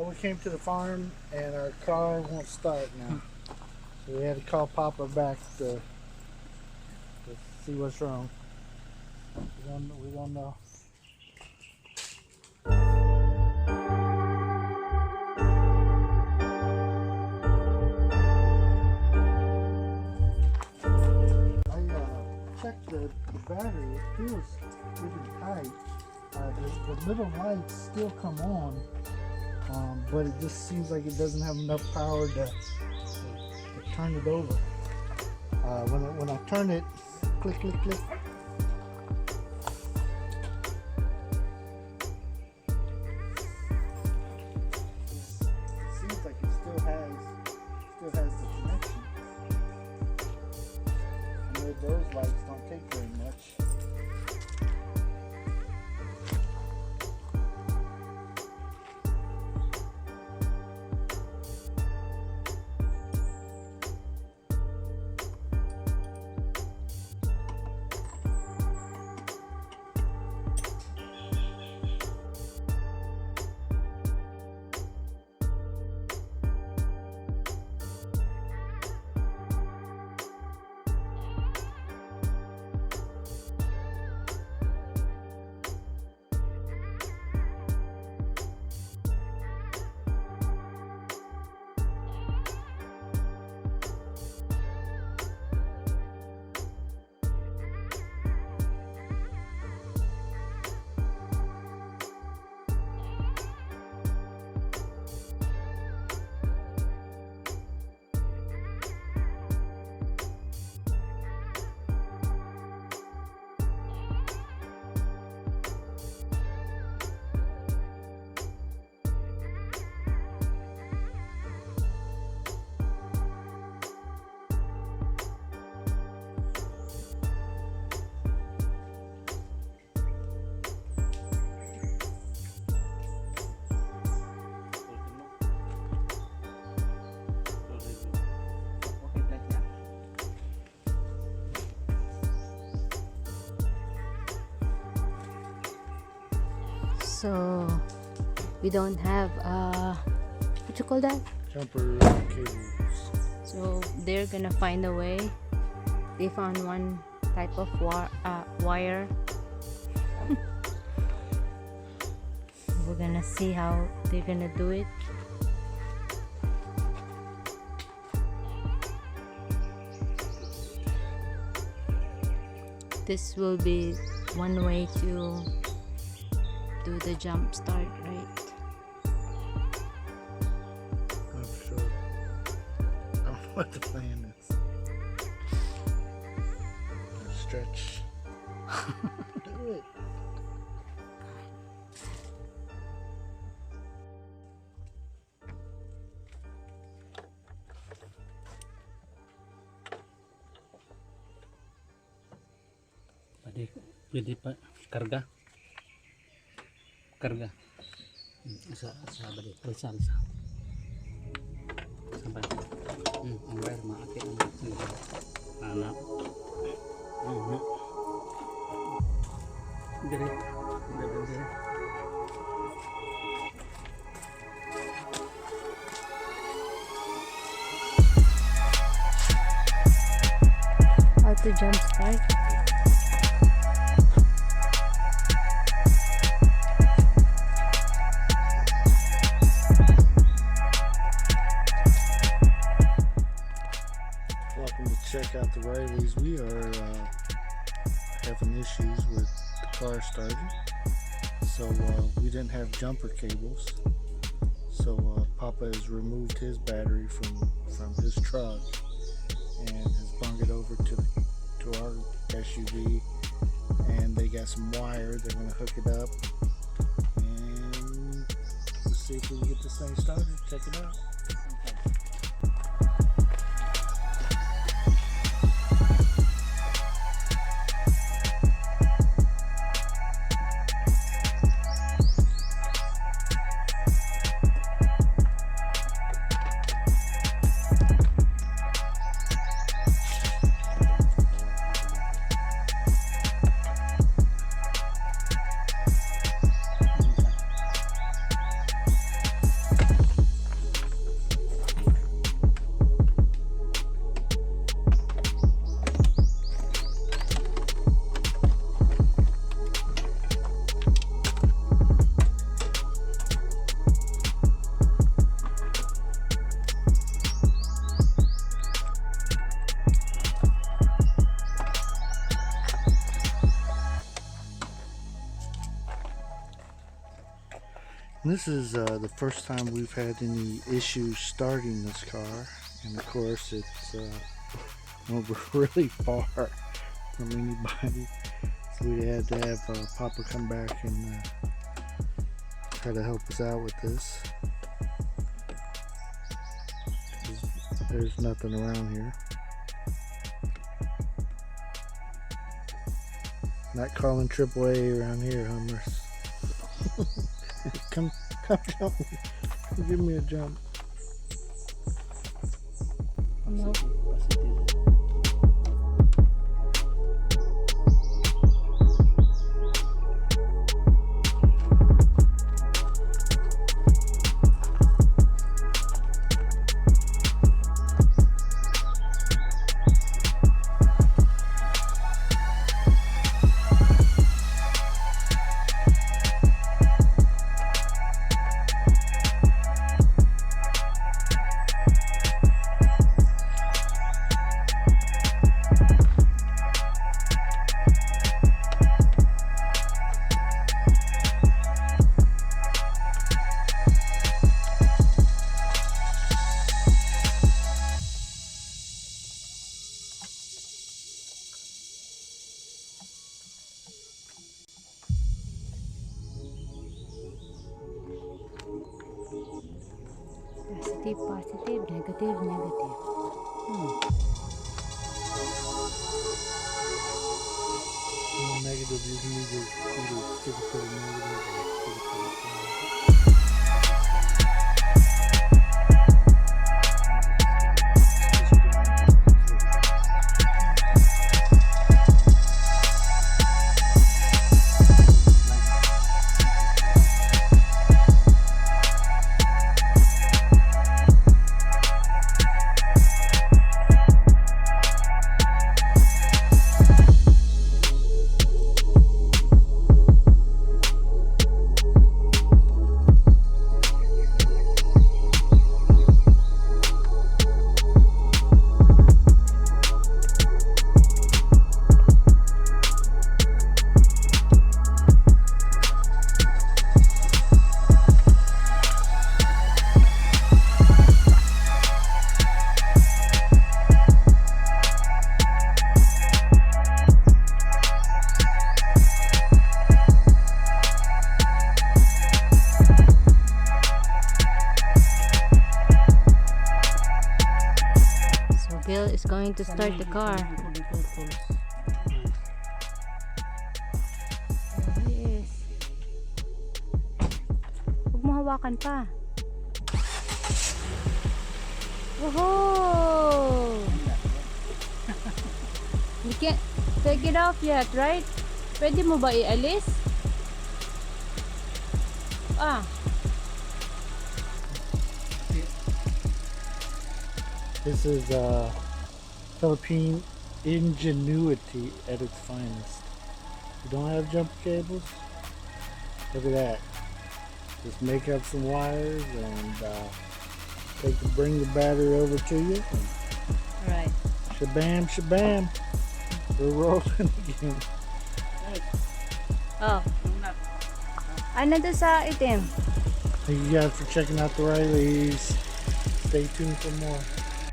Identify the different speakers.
Speaker 1: Well, we came to the farm and our car won't start now. So we had to call Papa back to see what's wrong. We don't know. I checked the battery. It feels pretty tight. The little lights still come on, but it just seems like it doesn't have enough power to turn it over. When I turn it, click, click, click. It seems like it still has the connection. And those lights don't take very much.
Speaker 2: So we don't have what you call that?
Speaker 1: Jumper cables.
Speaker 2: So they're gonna find a way. They found one type of wire. We're gonna see how they're gonna do it. This will be one way to do the jump start, right?
Speaker 1: I'm sure. I don't know what the plan is. Stretch. Do it.
Speaker 3: Pwede pa karga sa balik salsa sampai ang wire maati ang anak dire
Speaker 2: How to jump start?
Speaker 1: CheckouttheRILEYS. We are having issues with the car starting, so we didn't have jumper cables. So Papa has removed his battery from his truck and has bunged it over to our SUV, and they got some wire. They're going to hook it up, and we'll see if we can get this thing started. Check it out. This is the first time we've had any issues starting this car, and of course it's we're really far from anybody, so we had to have Papa come back and try to help us out with this. There's nothing around here. Not calling AAA around here, Hummers. Come jump me. Give me a jump.
Speaker 2: Nope. Positive, positive, negative, negative.
Speaker 1: Negative, you can either give it to the negative or give it to the positive.
Speaker 2: Bill is going to start the car. There he is. Huwag mo hawakan pa. Woohoo! You can't take it off yet, right? Pwede mo ba ialis?
Speaker 1: This is Philippine ingenuity at its finest. You don't have jumper cables? Look at that. Just make up some wires and bring the battery over to you.
Speaker 2: Right.
Speaker 1: Shabam, shabam. We're rolling again.
Speaker 2: Oh. Ano to sa itim?
Speaker 1: Thank you guys for checking out the Rileys. Stay tuned for more.